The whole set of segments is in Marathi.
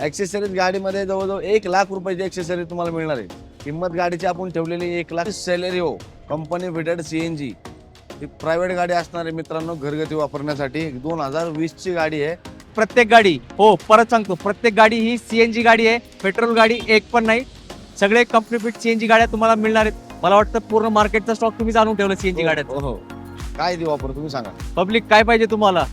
ऍक्सेसरीज गाडीमध्ये जवळजवळ 1,00,000 रुपयाची ऍक्सेसरीज तुम्हाला मिळणार आहे. किंमत गाडीची आपण ठेवलेली 1,00,000. सेलेरिओ कंपनी फिटेड CNG ही प्रायव्हेट गाडी असणार आहे मित्रांनो, घरगुती वापरण्यासाठी. 2020 ची गाडी आहे. प्रत्येक गाडी, हो परत सांगतो, प्रत्येक गाडी ही CNG गाडी आहे. पेट्रोल गाडी एक पण नाही. सगळे कंपनी फिट CNG गाड्या तुम्हाला मिळणार आहेत. मला वाटतं पूर्ण मार्केटचा स्टॉक तुम्ही आणून ठेवलं CNG गाड्यात. हो. काय देऊ वापर तुम्ही सांगा. पब्लिक काय पाहिजे तुम्हाला?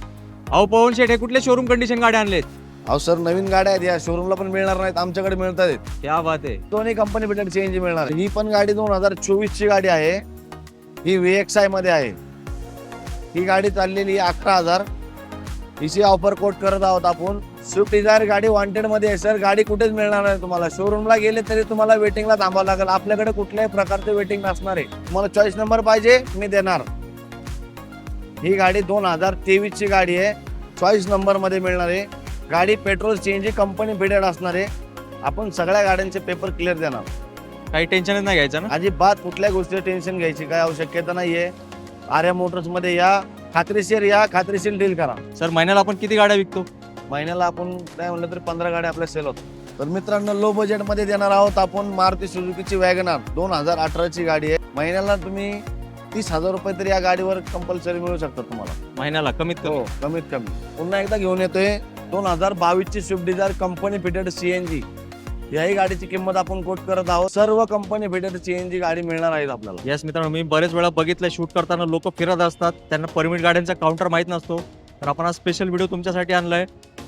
अहो पवन शेठ, हे कुठले शोरूम कंडिशन गाड्या आणलेत? अहो सर, नवीन गाड्या आहेत, या शोरूमला पण मिळणार नाहीत, आमच्याकडे मिळतात. क्या बात आहे. दोन्ही कंपनी फिटेड CNG मिळणार. ही पण गाडी 2024 ची गाडी आहे. ही VXI मध्ये आहे. ही गाडी चाललेली 11,000. हिची ऑफर कोट करत आहोत आपण. स्विफ्ट डिझायर गाडी वॉन्टेड मध्ये आहे सर. गाडी कुठेच मिळणार नाही तुम्हाला. शोरूमला गेले तरी तुम्हाला वेटिंगला थांबावं लागेल. आपल्याकडे कुठल्याही प्रकारचे वेटिंग नसणार आहे. तुम्हाला चॉईस नंबर पाहिजे, मी देणार. ही गाडी 2023 ची गाडी आहे. चॉईस नंबर मध्ये मिळणार आहे. गाडी पेट्रोल CNG कंपनी फिटेड असणार आहे. आपण सगळ्या गाड्यांचे पेपर क्लिअर देणार. काही टेन्शनच नाही घ्यायचं ना? अजिबात कुठल्या गोष्टी टेन्शन घ्यायची काय आवश्यकता नाहीये. आर्या मोटर्स मध्ये या, खात्रीशीर डील करा. सर, महिन्याला आपण किती गाड्या विकतो? महिन्याला आपण काय म्हणलं तरी 15 गाड्या आपल्या सेल होतात. तर मित्रांनो, लो बजेट मध्ये देणार आहोत आपण मारुती सुझुकीची वॅगनार 2018 ची गाडी आहे. महिन्याला तुम्ही 30,000 रुपये तरी या गाडीवर कंपल्सरी मिळू शकतात तुम्हाला महिन्याला कमीत कमी. कमीत कमी. पुन्हा एकदा घेऊन येतोय 2022 ची Swift Dzire company fitted CNG. याही गाडीची किंमत आपण कोट करत आहोत. सर्व कंपनी फिटेड CNG गाडी मिळणार आहेत आपल्याला. यस मित्रांनो, मी बरेच वेळा बघितलं, शूट करताना लोक फिरत असतात, त्यांना परमिट गाड्यांचा काउंटर माहित नसतो. तर आपण हा स्पेशल व्हिडिओ तुमच्यासाठी आणलाय.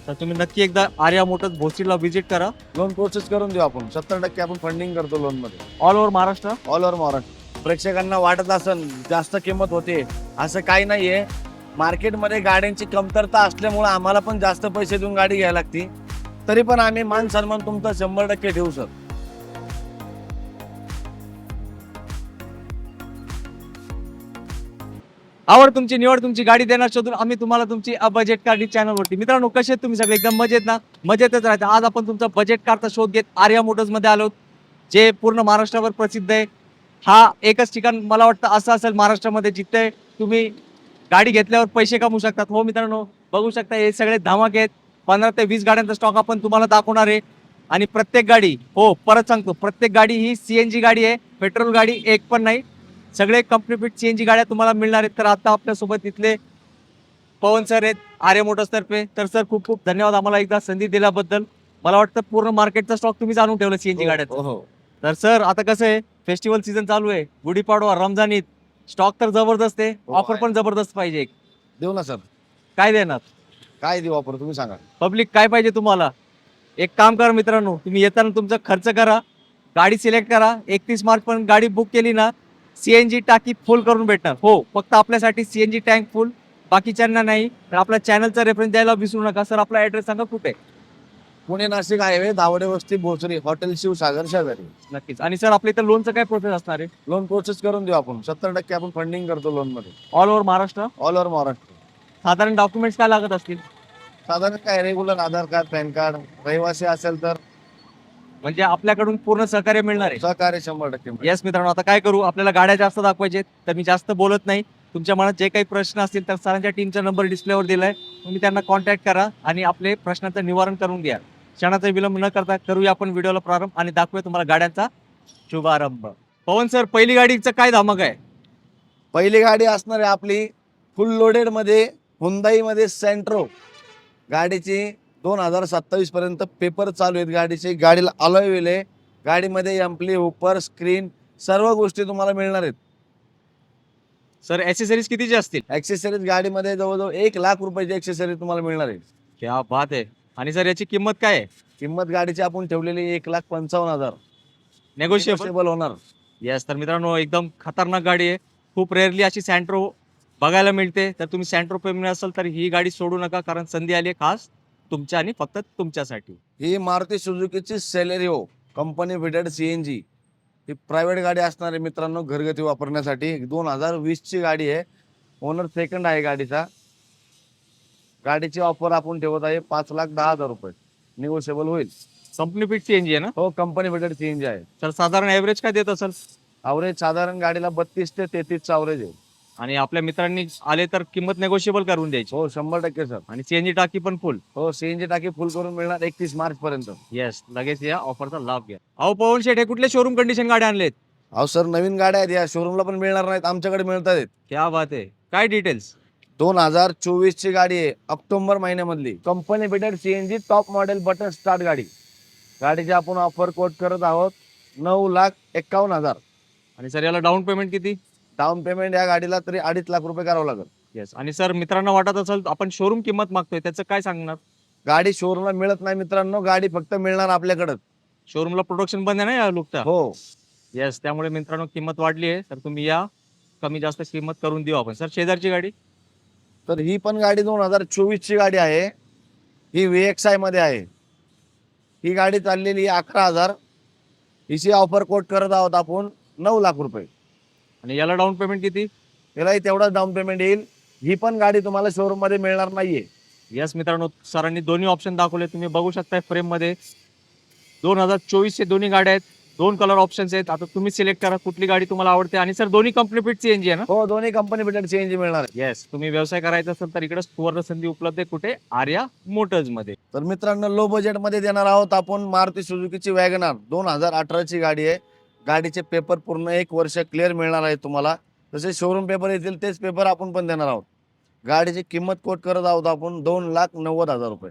तर तुम्ही नक्की एकदा आर्या मोटर्स भोसरीला व्हिजिट करा. लोन प्रोसेस करून देऊ आपण. 70% आपण फंडिंग करतो लोन मध्ये, all over Maharashtra. All over Maharashtra. प्रेक्षकांना वाटत असेल जास्त किंमत होते, असं काही नाहीये. मार्केटमध्ये गाड्यांची कमतरता असल्यामुळे आम्हाला पण जास्त पैसे देऊन गाडी घ्यायला लागती. तरी पण आम्ही मान सन्मान तुमचा 100% ठेवू सर. आवड तुमची, निवड तुमची, गाडी देणार शोधून आम्ही तुम्हाला तुमची बजेट कार चॅनलवरती. मित्रांनो, कसे आहेत तुम्ही सगळे? एकदम मजेत ना? मजेतच राहते. आज आपण तुमचा बजेट कारचा शोध घेत आर्या मोटर्स मध्ये आलो, जे पूर्ण महाराष्ट्रावर प्रसिद्ध आहे. हा एकच ठिकाण मला वाटतं असं असेल महाराष्ट्रामध्ये जिथे तुम्ही गाडी घेतल्यावर पैसे कमवू शकतात. हो मित्रांनो, बघू शकता हे सगळे धमाके आहेत. 15 ते 20 गाड्यांचा स्टॉक आपण तुम्हाला दाखवणार आहे. आणि प्रत्येक गाडी, हो परत सांगतो, प्रत्येक गाडी ही CNG गाडी आहे. पेट्रोल गाडी एक पण नाही. सगळे कंपनी फिट CNG गाड्या तुम्हाला मिळणार आहेत. तर आता आपल्यासोबत इथले पवन सर आहेत आर्या मोटर्स तर्फे. तर सर, खूप खूप धन्यवाद आम्हाला एकदा संधी दिल्याबद्दल. मला वाटतं पूर्ण मार्केटचा स्टॉक तुम्हीच आणून ठेवला CNG गाड्यात. हो. तर सर, आता कसं आहे, फेस्टिवल सीझन चालू आहे, गुढीपाडवा, रमजान ईद, स्टॉक तर जबरदस्त आहे. ऑफर पण जबरदस्त पाहिजे. देऊ ना सर. काय देणार? काय देऊ ऑफर तुम्ही सांगा. पब्लिक काय पाहिजे तुम्हाला? एक काम करा मित्रांनो, तुम्ही येताना तुमचा खर्च करा, गाडी सिलेक्ट करा. 31 मार्च पण गाडी बुक केली ना, CNG टाकी फुल करून भेटणार. हो, फक्त आपल्यासाठी CNG टँक फुल, बाकीच्यांना नाही. तर आपल्या चॅनलचा रेफरन्स द्यायला विसरू नका. सर, आपला ऍड्रेस सांगा कुठे? पुणे नाशिक हायवे, दावडे वस्ती, भोसरी, हॉटेल शिवसागर शेजारी. नक्कीच. आणि सर, आपल्या इथं लोनचं काय प्रोसेस असणार आहे? लोन प्रोसेस करून देऊ आपण. 70% आपण फंडिंग करतो लोन मध्ये, all over Maharashtra. All over Maharashtra. साधारण डॉक्युमेंट्स काय लागत असतील? साधारण काय, रेग्युलर आधार कार्ड, पॅन कार्ड, रहिवासी असेल तर म्हणजे आपल्याकडून पूर्ण सहकार्य मिळणार आहे. सहकार्य 100%. येस मित्रांनो, आता काय करू, आपल्याला गाड्या जास्त दाखवायचे, तर मी जास्त बोलत नाही. तुमच्या मनात जे काही प्रश्न असतील तर सरांच्या टीमचा नंबर डिस्प्लेवर दिलाय, तुम्ही त्यांना कॉन्टॅक्ट करा आणि आपले प्रश्नाचं निवारण करून द्या. क्षणाचा विलंब न करता करूया आपण व्हिडिओला प्रारंभ आणि दाखवूया तुम्हाला गाड्यांचा शुभारंभ. पवन सर, पहिली गाडीचं काय धमक आहे? पहिली गाडी असणार आहे आपली फुल लोडेड मध्ये, हुंदाई मध्ये सेंट्रो. गाडीची 2027 पर्यंत पेपर चालू आहेत गाडीचे. गाडीला अलॉय व्हील आहे. गाडीमध्ये एम्प्ली, हुपर, स्क्रीन, सर्व गोष्टी तुम्हाला मिळणार आहेत. सर, ऍक्सेसरीज कितीचे असतील? ऍक्सेसरीज गाडीमध्ये जवळजवळ 1,00,000 रुपयाची ऍक्सेसरीज तुम्हाला मिळणार आहे. क्या बात आहे. आणि सर, याची किंमत काय आहे? किंमत गाडीची आपण ठेवलेली 1,55,000. नेगोशिएबल होणार. येस. तर मित्रांनो, एकदम खतरनाक गाडी आहे. खूप रेअरली अशी सँट्रो बघायला मिळते. तर तुम्ही सँट्रो प्रेमी असाल तर ही गाडी सोडू नका, कारण संधी आली आहे खास तुमच्या आणि फक्त तुमच्यासाठी. ही मारुती सुझुकीची सेलेरिओ कंपनी फिटेड CNG ही प्रायव्हेट गाडी असणार आहे मित्रांनो, घरगुती वापरण्यासाठी. 2020 ची गाडी आहे. ओनर सेकंड आहे गाडीचा. गाडीची ऑफर आपण ठेवत आहे 5,10,000 रुपये. निगोशिएबल होईल. कंपनी फिट CNG आहे ना? हो, कंपनी फिटेड CNG आहे. सर, साधारण ॲव्हरेज काय देत असेल? अवरेज साधारण गाडीला 32 ते 33 चा अवरेज आहे. आणि आपल्या मित्रांनी आले तर किंमत नेगोशिएबल करून द्यायची. हो 100% सर. आणि सीएनजी टाकी पण फुल. हो सीएनजी टाकी फुल करून मिळणार 31 मार्च पर्यंत. येस, लगेच या ऑफरचा लाभ घ्या. अहो पवन शेठ, हे कुठले शोरूम कंडिशन गाड्या आणलेत? अहो सर नवीन गाड्या आहेत, या शोरूमला पण मिळणार नाहीत, आमच्याकडे मिळतात आहेत. क्या बात आहे. काय डिटेल्स? 2024 ची गाडी आहे, ऑक्टोबर महिन्यामधली. Company fitted CNG top model button start गाडी. गाडीची आपण ऑफर कोट करत आहोत 9,51,000. आणि सर याला डाऊन पेमेंट किती? डाऊन पेमेंट या गाडीला तरी 2.5 लाख रुपये करावं लागेल. येस. आणि सर मित्रांना वाटत असेल आपण शोरूम किंमत मागतोय, त्याचं काय सांगणार? गाडी शोरूमला मिळत नाही मित्रांनो, गाडी फक्त मिळणार आपल्याकडं. शोरूमला प्रोडक्शन बंद आहे ना या लुकचा. हो येस, त्यामुळे मित्रांनो किंमत वाढली आहे, तर तुम्ही या, कमी जास्त किंमत करून देऊ आपण. सर शेजारची गाडी? तर ही पण गाडी 2024 ची गाडी आहे, ही VXI मध्ये आहे. ही गाडी चाललेली 11,000. हिची ऑफर कोट करत आहोत आपण 9 लाख रुपये. आणि याला डाऊन पेमेंट किती? यालाही तेवढाच डाऊन पेमेंट येईल. ही पण गाडी तुम्हाला शोरूम मध्ये मिळणार नाहीये. यस मित्रांनो, सरांनी दोन्ही ऑप्शन दाखवले, तुम्ही बघू शकताय फ्रेम मध्ये. 2024 चे दोन्ही गाड्या आहेत, 2 कलर ऑप्शन्स आहेत. आता तुम्ही सिलेक्ट करा कुठली गाडी तुम्हाला आवडते. आणि सर दोन्ही कंपनी फिट सीएनजी आहे ना? हो दोन्ही कंपनी फिटेड सीएनजी मिळणार आहे. येस, तुम्ही व्यवसाय करायचा असेल तर इकडे सुवर्ण संधी उपलब्ध आहे. कुठे? आर्या मोटर्स मध्ये. तर मित्रांनो लो बजेट मध्ये देणार आहोत आपण मारुती सुझुकीची वॅगनार. 2018 ची गाडी आहे. गाडीचे पेपर पूर्ण 1 वर्ष क्लिअर मिळणार आहे तुम्हाला. जसे शोरूम पेपर येतील तेच पेपर आपण पण देणार आहोत. गाडीची किंमत कोट करत आहोत आपण 2,90,000 रुपये.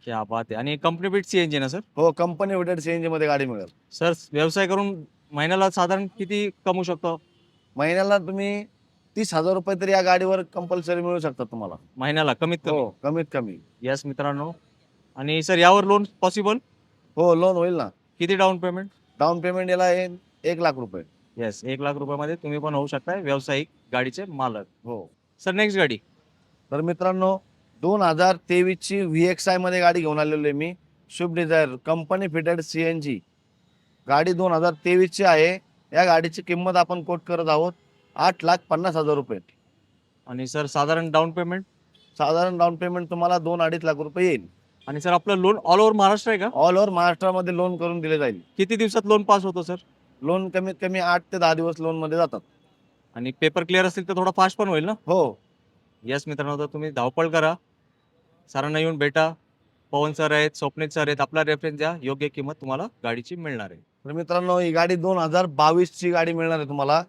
क्या बात आहे. आणि कंपनी फिट सीएनजी ना सर? हो कंपनी फिटेड सीएनजी मध्ये गाडी मिळेल. सर व्यवसाय करून महिन्याला साधारण किती कमवू शकतो? महिन्याला तुम्ही 30,000 रुपये तरी या गाडीवर कंपल्सरी मिळू शकतात तुम्हाला. महिन्याला कमीत कमी? हो कमीत कमी. यस मित्रांनो. आणि सर यावर लोन पॉसिबल? हो लोन होईल ना. किती डाऊन पेमेंट? डाऊन पेमेंट याला आहे 1 लाख रुपये. येस, 1 लाख रुपयामध्ये तुम्ही पण होऊ शकताय व्यावसायिक गाडीचे मालक. हो सर नेक्स्ट गाडी? तर मित्रांनो 2023 ची VXI मध्ये गाडी घेऊन आलेलो आहे मी. Swift Dzire company fitted CNG गाडी 2023 ची आहे. या गाडीची किंमत आपण कोट करत आहोत 8,50,000 रुपये. आणि सर साधारण डाऊन पेमेंट? साधारण डाऊन पेमेंट तुम्हाला 2-2.5 लाख रुपये येईल. आणि सर आपलं लोन ऑल ओव्हर महाराष्ट्र आहे का? ऑल ओव्हर महाराष्ट्रामध्ये लोन करून दिले जाईल. किती दिवसात लोन पास होतो सर? लोन कमीत कमी 8 ते 10 दिवस लोन मध्ये जातात. आणि पेपर क्लिअर असतील तर थोडा फास्ट पण होईल ना? हो येस मित्रांनो, तर तुम्ही धावपळ करा, सरांना येऊन भेटा. पवन सर आहेत, स्वप्नील सर आहेत, आपला रेफरन्स द्या, योग्य किंमत तुम्हाला गाडीची मिळणार आहे. तर मित्रांनो ही गाडी 2022 ची गाडी मिळणार आहे तुम्हाला.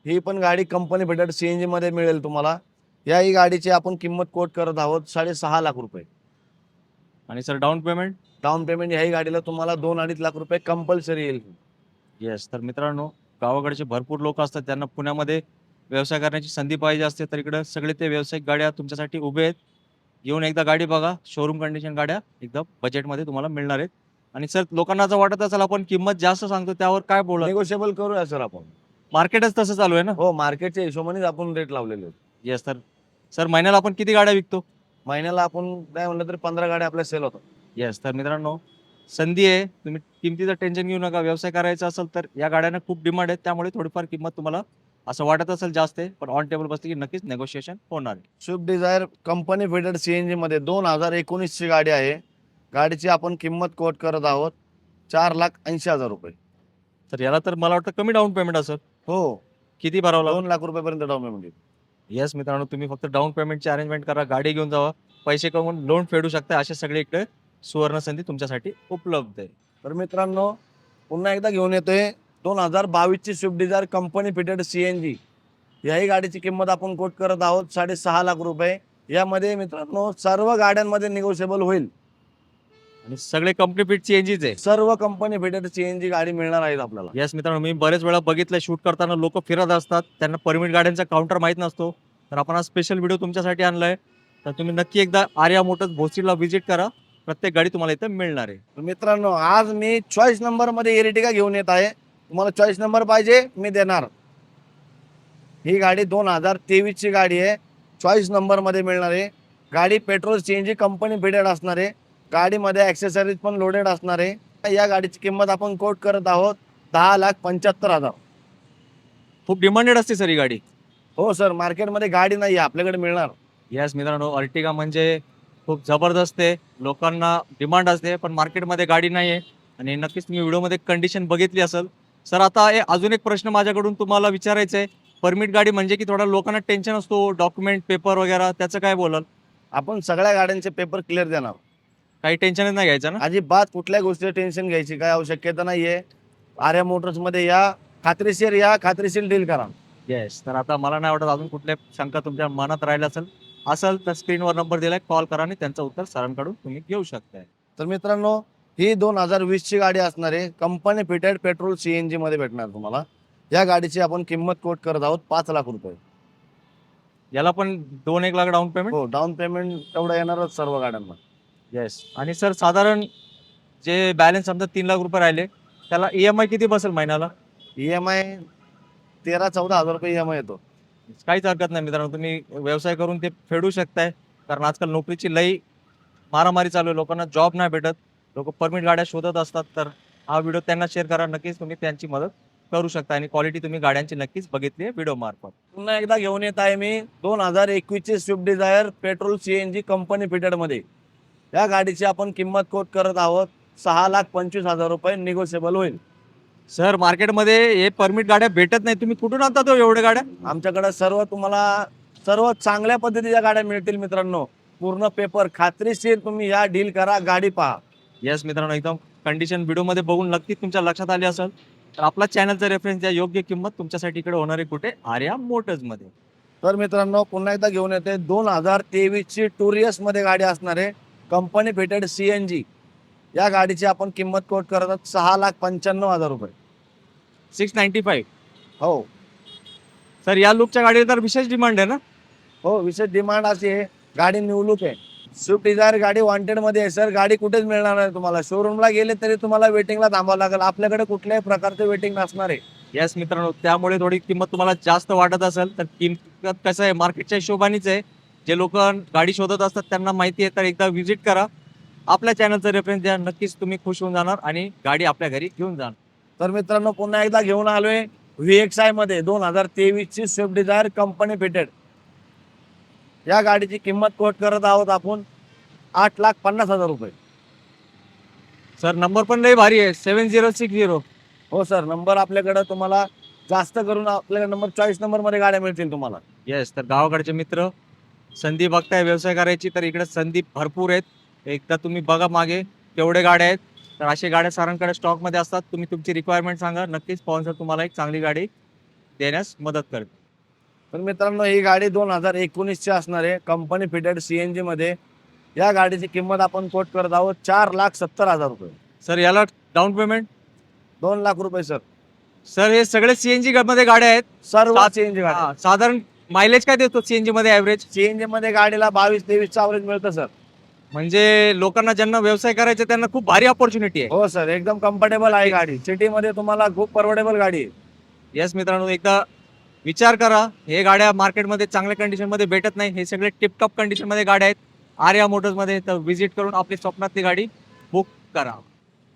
ही पण गाडी कंपनी फिटेड सीएनजी मध्ये मिळेल तुम्हाला. याही गाडीची आपण किंमत कोट करत आहोत 6.5 लाख रुपये. आणि sir down payment? Down payment ह्याही गाडीला तुम्हाला 2-2.5 लाख रुपये कंपल्सरी येईल. येस. तर मित्रांनो, गावाकडचे भरपूर लोक असतात, त्यांना पुण्यामध्ये व्यवसाय करण्याची संधी पाहिजे असते, तर इकडे सगळे ते व्यावसायिक गाड्या तुमच्यासाठी उभे आहेत. येऊन एकदा गाडी बघा, शोरूम कंडिशन गाड्या एकदम बजेटमध्ये तुम्हाला मिळणार आहेत. आणि सर लोकांना जर वाटत असेल आपण किंमत जास्त सांगतो, त्यावर काय बोला? निगोशिएबल करूया सर आपण. मार्केटच तसं चालू आहे ना? हो मार्केटच्या हिशोबानेच आपण रेट लावलेले आहेत. येस. तर सर महिन्याला आपण किती गाड्या विकतो? महिन्याला आपण नाही म्हणलं तरी 15 गाड्या आपल्या सेल होतात. येस. तर मित्रांनो, संधी आहे, तुम्ही किमतीचं टेन्शन घेऊ नका. व्यवसाय करायचा असेल तर या गाड्यांना खूप डिमांड आहे, त्यामुळे थोडीफार किंमत तुम्हाला असं वाटत असेल जास्त आहे, पण ऑन टेबल बसली की नक्कीच नेगोशिएशन होणार आहे. Swift Dzire company fitted CNG मध्ये 2019 ची गाडी आहे. गाडीची आपण किंमत कोट करत आहोत 4,80,000 रुपये. तर याला तर मला वाटतं कमी डाऊन पेमेंट असेल. हो किती भरावं लागेल? 2 लाख रुपयापर्यंत डाऊन पेमेंट येईल. येस मित्रांनो, तुम्ही फक्त डाऊन पेमेंटची अरेंजमेंट करा, गाडी घेऊन जावा, पैसे कमवून लोन फेडू शकता. असे सगळे इकडे सुवर्ण संधी तुमच्यासाठी उपलब्ध आहे. तर मित्रांनो पुन्हा एकदा घेऊन येतोय 2022 ची Swift Dzire company fitted CNG. याही गाडीची किंमत आपण कोट करत आहोत 6.5 लाख रुपये. यामध्ये मित्रांनो सर्व गाड्यांमध्ये निगोशिएबल होईल. आणि सगळे कंपनी फिट सीएनजीच आहे. सर्व कंपनी फिटेड सीएनजी गाडी मिळणार आहेत आपल्याला. येस मित्रांनो, मी बरेच वेळा बघितलं शूट करताना लोक फिरत असतात, त्यांना परमिट गाड्यांचा काउंटर माहीत नसतो. तर आपण हा स्पेशल व्हिडिओ तुमच्यासाठी आणलाय. तर तुम्ही नक्की एकदा आर्या मोटर्स भोसरीला व्हिजिट करा, प्रत्येक गाडी तुम्हाला इथं मिळणार आहे. तर मित्रांनो आज मी चॉईस नंबर मध्ये एर्टिगा घेऊन येत आहे. तुम्हाला चॉईस नंबर पाहिजे मी देणार. ही गाडी 2023 ची गाडी आहे. चॉईस नंबर मध्ये मिळणार आहे. गाडी पेट्रोल सीएनजी कंपनी फिटेड असणार आहे. गाडीमध्ये ॲक्सेसरीज पण लोडेड असणार आहे. या गाडीची किंमत आपण कोट करत आहोत 10,75,000. खूप डिमांडेड असते सर ही गाडी. हो सर मार्केटमध्ये गाडी नाही आहे, आपल्याकडे मिळणार. येस मित्रांनो, अर्टिगा म्हणजे खूप जबरदस्त आहे, लोकांना डिमांड असते, पण मार्केटमध्ये गाडी नाही आहे. आणि नक्कीच तुम्ही व्हिडिओमध्ये कंडिशन बघितली असेल. सर आता अजून एक प्रश्न माझ्याकडून तुम्हाला विचारायचा आहे, परमिट गाडी म्हणजे की थोडा लोकांना टेन्शन असतो, डॉक्युमेंट पेपर वगैरे, त्याचं काय बोलाल? आपण सगळ्या गाड्यांचे पेपर क्लिअर देणार. काही टेन्शनच नाही घ्यायचं ना? अजिबात कुठल्याही गोष्टीचं टेन्शन घ्यायची काय आवश्यकता नाहीये. आर्या मोटर्स मध्ये या, खात्रीशीर डील करा. येस. तर आता मला नाही वाटत अजून कुठल्या शंका तुमच्या मनात राहिला असेल तर स्क्रीनवर नंबर दिलाय, कॉल करा आणि त्यांचं उत्तर सरांकडून तुम्ही घेऊ शकताय. तर मित्रांनो, ही 2020 ची गाडी असणार आहे. कंपनी फिटेड पेट्रोल सीएनजी मध्ये भेटणार तुम्हाला. या गाडीची आपण किंमत कोट करत आहोत 5 लाख रुपये. याला पण 2-1 लाख डाऊन पेमेंट. हो, डाऊन पेमेंट तेवढं येणारच सर्व गाड्यांना. येस. आणि सर साधारण जे बॅलन्स समजा 3 लाख रुपये राहिले, त्याला EMI किती बसेल महिन्याला? EMI 13-14 हजार रुपये EMI येतो. काहीच हरकत नाही मित्रांनो, तुम्ही व्यवसाय करून ते फेडू शकताय. कारण आजकाल नोकरीची लई मारामारी चालू आहे, लोकांना जॉब नाही भेटत, लोक परमिट गाड्या शोधत असतात. तर हा व्हिडिओ त्यांना शेअर करा, नक्कीच तुम्ही त्यांची मदत करू शकता आणि क्वालिटी तुम्ही गाड्यांची नक्कीच बघितली आहे व्हिडिओ मार्फत. पुन्हा एकदा घेऊन येत आहे मी 2021 ची Swift Dzire petrol CNG company fitted मध्ये. या गाडीची आपण किंमत कोट करत आहोत 6,25,000 रुपये, निगोशिएबल होईल. सर मार्केटमध्ये हे परमिट गाड्या भेटत नाही, तुम्ही कुठून आणता तो एवढ्या गाड्या? आमच्याकडे सर्व चांगल्या पद्धतीच्या गाड्या मिळतील मित्रांनो. पूर्ण पेपर खात्रीशीर तुम्ही या डील करा, गाडी पहा. येस मित्रांनो, एकदम कंडिशन व्हिडिओमध्ये बघून नक्कीच तुमच्या लक्षात आली असेल. तर आपला चॅनलचा रेफरन्स द्या, योग्य किंमत तुमच्यासाठी इकडे होणार आहे कुठे? आर्या मोटर्स मध्ये. तर मित्रांनो, पुन्हा एकदा घेऊन येते 2023 ची टुरियस मध्ये गाडी असणार आहे, कंपनी फिटेड सीएनजी. या गाडीची आपण किंमत कोट करत आहोत 6,95,000 रुपये. 695. हो सर या लुकच्या गाडीला तर विशेष डिमांड आहे ना? हो, विशेष डिमांड अशी आहे, गाडी न्यू लुक आहे. स्विफ्ट डिझायर गाडी वॉन्टेड मध्ये आहे सर. गाडी कुठेच मिळणार नाही तुम्हाला. शोरूमला गेले तरी तुम्हाला वेटिंगला थांबावं लागेल. आपल्याकडे कुठल्याही प्रकारचे वेटिंग नसणार आहे. येस मित्रांनो, त्यामुळे थोडी किंमत तुम्हाला जास्त वाटत असेल तर किंमत कसं आहे, मार्केटच्या हिशोबानेच आहे. जे लोक गाडी शोधत असतात त्यांना माहिती आहे, तर एकदा व्हिजिट करा, आपल्या चॅनलचा रेफरन्स द्या, नक्कीच तुम्ही खुश होऊन जाणार आणि गाडी आपल्या घरी घेऊन जाणार. तर मित्रांनो, पुन्हा एकदा घेऊन आलोय VXI मध्ये 2023 ची स्विफ्ट डिझायर कंपनी फिटेड. या गाडीची किंमत कोट करत आहोत आपण 8,50,000 रुपये. सर नंबर पण लई भारी आहे, 7060. हो सर, नंबर आपल्याकडे तुम्हाला जास्त करून आपल्याकडे नंबर चॉईस नंबर मध्ये गाड्या मिळतील तुम्हाला. येस. तर गावाकडचे मित्र संधी बघताय व्यवसाय करायची, तर इकडे संधी भरपूर आहेत. एकदा तुम्ही बघा मागे केवढे गाड्या आहेत. तर अशा गाड्या सरांकडे स्टॉकमध्ये असतात. तुम्ही तुमची रिक्वायरमेंट सांगा, नक्कीच स्पॉन्सर तुम्हाला एक चांगली गाडी देण्यास मदत करेल. तर मित्रांनो, ही गाडी 2019 ची असणार आहे, कंपनी फिटेड सीएनजी मध्ये. या गाडीची किंमत आपण कोट करत आहोत 4,70,000 रुपये. सर याला डाऊन पेमेंट 2 लाख रुपये सर. सर हे सगळे सीएनजी मध्ये गाड्या आहेत. सर्व सात- सीएनजी गाडी. हा, साधारण मायलेज काय देतो सीएनजी मध्ये ऍव्हरेज? सीएनजी मध्ये गाडीला 22-23 ॲव्हरेज मिळतं सर. म्हणजे लोकांना ज्यांना व्यवसाय करायचा त्यांना खूप भारी ऑपॉर्च्युनिटी आहे. हो सर, एकदम कम्फर्टेबल आहे गाडी. सिटी मध्ये तुम्हाला खूप परवडेबल गाडी आहे. येस मित्रांनो, एकदा विचार करा, हे गाड्या मार्केटमध्ये चांगल्या कंडिशन मध्ये भेटत नाही. हे सगळे टिपटॉप कंडिशन मध्ये गाड्या आहेत आर्या मोटर्स मध्ये. तर व्हिजिट करून आपली स्वप्नातली गाडी बुक करा.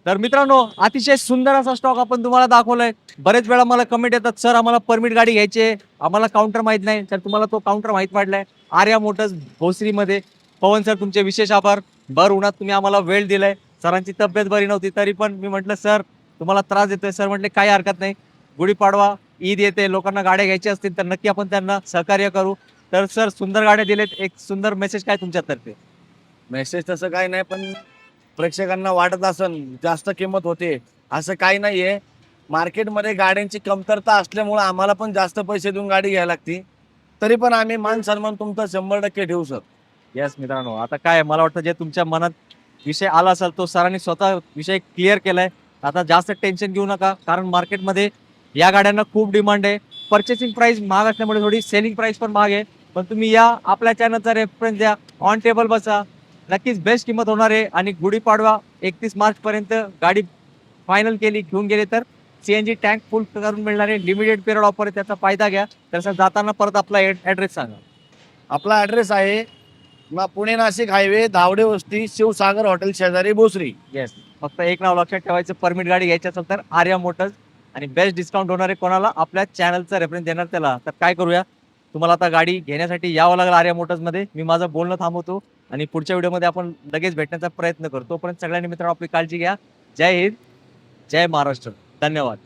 तर मित्रांनो, अतिशय सुंदर असा स्टॉक आपण तुम्हाला दाखवलाय. बरेच वेळा मला कमेंट येतात, सर आम्हाला परमिट गाडी घ्यायची आहे, आम्हाला काउंटर माहित नाही. तर तुम्हाला तो काउंटर माहित पडलाय आर्या मोटर्स भोसरीमध्ये. पवन सर तुमचे विशेष आभार. भर उन्हात तुम्ही आम्हाला वेळ दिलाय. सरांची तब्येत बरी नव्हती तरी पण मी म्हटलं सर तुम्हाला त्रास देतोय. सर म्हटले काही हरकत नाही, गुढीपाडवा ईद येते, लोकांना गाड्या घ्यायच्या असतील तर नक्की आपण त्यांना सहकार्य करू. तर सर सुंदर गाड्या दिलेत, एक सुंदर मेसेज काय तुमच्यातर्फे? मेसेज तसं काही नाही, पण प्रेक्षकांना वाटत असेल जास्त किंमत होते, असं काही नाहीये. मार्केटमध्ये गाड्यांची कमतरता असल्यामुळे आम्हाला पण जास्त पैसे देऊन गाडी घ्यायला लागती. तरी पण आम्ही मान सन्मान तुमचा 100% ठेवू सर. येस मित्रांनो, आता काय मला वाटतं जे तुमच्या मनात विषय आला असेल तो सरांनी स्वतः विषय क्लिअर केलाय. आता जास्त टेन्शन घेऊ नका, कारण मार्केटमध्ये या गाड्यांना खूप डिमांड आहे. पर्चेसिंग प्राइस महाग असल्यामुळे थोडी सेलिंग प्राइस पण महाग आहे. पण तुम्ही या आपल्या चॅनलचा रेफरन्स द्या, ऑन टेबल बसा, नक्कीच बेस्ट किंमत होणार आहे. आणि गुढीपाडवा 31 मार्च पर्यंत गाडी फायनल केली घेऊन गेले तर सीएनजी टँक फुल करून मिळणार आहे. लिमिटेड पिरियड ऑफर आहे, त्याचा फायदा घ्या. तर जाताना परत आपला ऍड्रेस सांगा. आपला ऍड्रेस आहे पुणे नाशिक हायवे, धावडे वस्ती, शिवसागर हॉटेल शेजारी, भोसरी. येस. फक्त एक नाव लक्षात ठेवायचं, परमिट गाडी घ्यायची असेल तर आर्या मोटर्स. आणि बेस्ट डिस्काउंट होणार आहे कोणाला? आपल्या चॅनलचा रेफरन्स देणार त्याला. तर काय करूया, तुम्हाला आता गाडी घेण्यासाठी यावं लागेल आर्या मोटर्समध्ये. मी माझं बोलणं थांबवतो आणि पुढच्या व्हिडिओमध्ये आपण लगेच भेटण्याचा प्रयत्न करतो. तोपर्यंत सगळ्यांनी मित्रांनो आपली काळजी घ्या. जय हिंद, जय महाराष्ट्र. धन्यवाद.